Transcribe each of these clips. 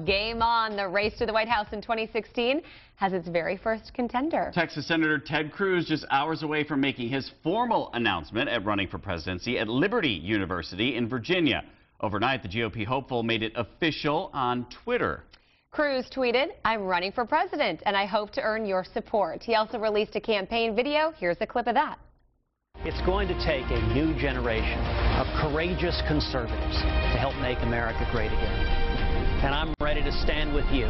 Game on. The race to the White House in 2016 has its very first contender. Texas Senator Ted Cruz just hours away from making his formal announcement at running for presidency at Liberty University in Virginia. Overnight, the GOP hopeful made it official on Twitter. Cruz tweeted, "I'm running for president, and I hope to earn your support." He also released a campaign video. Here's a clip of that. It's going to take a new generation of courageous conservatives to help make America great again. And I'm ready to stand with you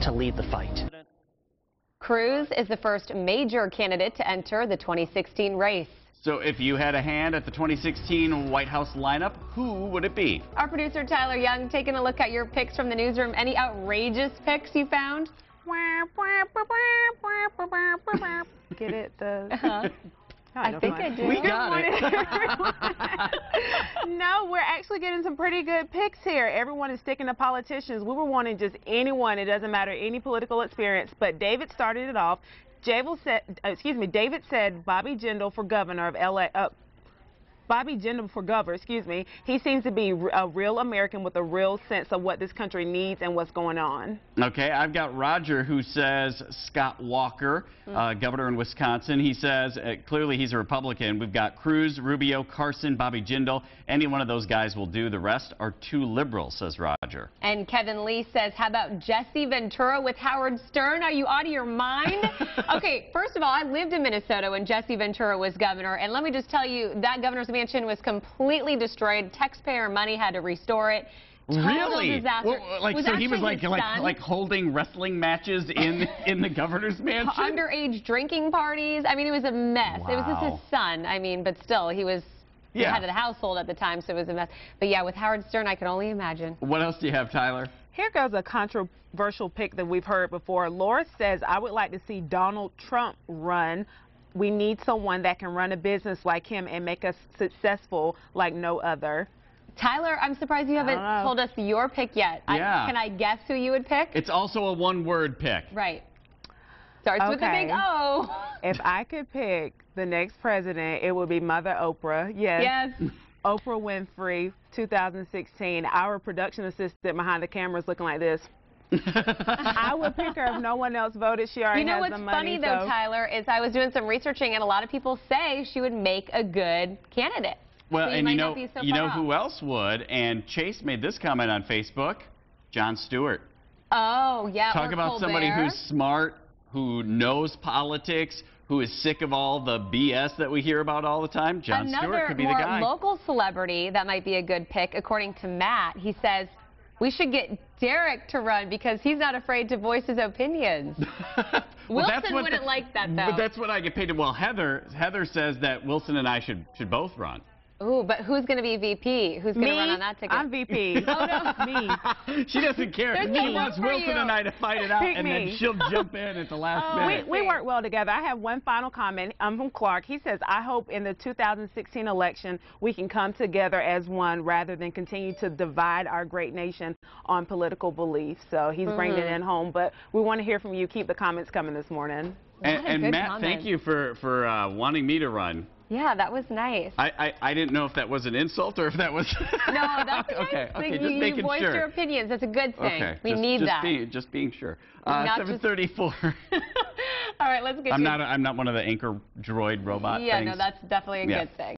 to lead the fight. Cruz is the first major candidate to enter the 2016 race. So if you had a hand at the 2016 White House lineup, who would it be? Our producer Tyler Young taking a look at your picks from the newsroom. Any outrageous picks you found? Get it? I think I do. We got it. No, we're actually getting some pretty good picks here. Everyone is sticking to politicians. We were wanting just anyone. It doesn't matter, any political experience. But David started it off. David said Bobby Jindal for governor of LA. Bobby Jindal for governor, He seems to be a real American with a real sense of what this country needs and what's going on. Okay, I've got Roger who says Scott Walker, governor in Wisconsin. He says clearly he's a Republican. We've got Cruz, Rubio, Carson, Bobby Jindal. Any one of those guys will do. The rest are too liberal, says Roger. And Kevin Lee says, how about Jesse Ventura with Howard Stern? Are you out of your mind? Okay, first of all, I lived in Minnesota when Jesse Ventura was governor, and let me just tell you, that governor's mansion was completely destroyed. Taxpayer money had to restore it. Total Really? disaster. Well, so he was like holding wrestling matches in the governor's mansion? Underage drinking parties. I mean, it was a mess. Wow. It was just his son. I mean, but still, he was the head of the household at the time, so it was a mess. But yeah, with Howard Stern, I can only imagine. What else do you have, Tyler? Here goes a controversial pick that we've heard before. Laura says, I would like to see Donald Trump run. We need someone that can run a business like him and make us successful like no other. Tyler, I'm surprised you haven't told us your pick yet. Yeah. Can I guess who you would pick? It's also a one-word pick. Right. Starts with a big O. If I could pick the next president, it would be Mother Oprah. Yes. Oprah Winfrey, 2016. Our production assistant behind the camera is looking like this. I would pick her if no one else voted. She already has the money. You know what's funny, though, Tyler, is I was doing some researching, and a lot of people say she would make a good candidate. Well, so and you know who else would? And Chase made this comment on Facebook, Jon Stewart. Oh, yeah. Talk about somebody who's smart, who knows politics, who is sick of all the BS that we hear about all the time. Jon Stewart could be the guy. Another more local celebrity that might be a good pick, according to Matt. He says, we should get Derek to run because he's not afraid to voice his opinions. Wilson wouldn't like that, though. But that's what I get paid to. Well, Heather says that Wilson and I should both run. Ooh, but who's going to be VP? Who's going to run on that ticket? I'm VP. Oh, no. Me. She doesn't care. She wants Wilson and I to fight it out, and then she'll jump in at the last minute. We work well together. I have one final comment. I'm from Clark. He says, I hope in the 2016 election we can come together as one rather than continue to divide our great nation on political beliefs. So he's bringing it in home. But we want to hear from you. Keep the comments coming this morning. And Matt, thank you for wanting me to run. Yeah, that was nice. I didn't know if that was an insult or if that was... No, that's nice. Okay, just you making voiced sure. your opinions. That's a good thing. Okay, we need that. Just being sure. 7:34. All right, let's get I'm not one of the anchor droid robot things. Yeah, no, that's definitely a good thing.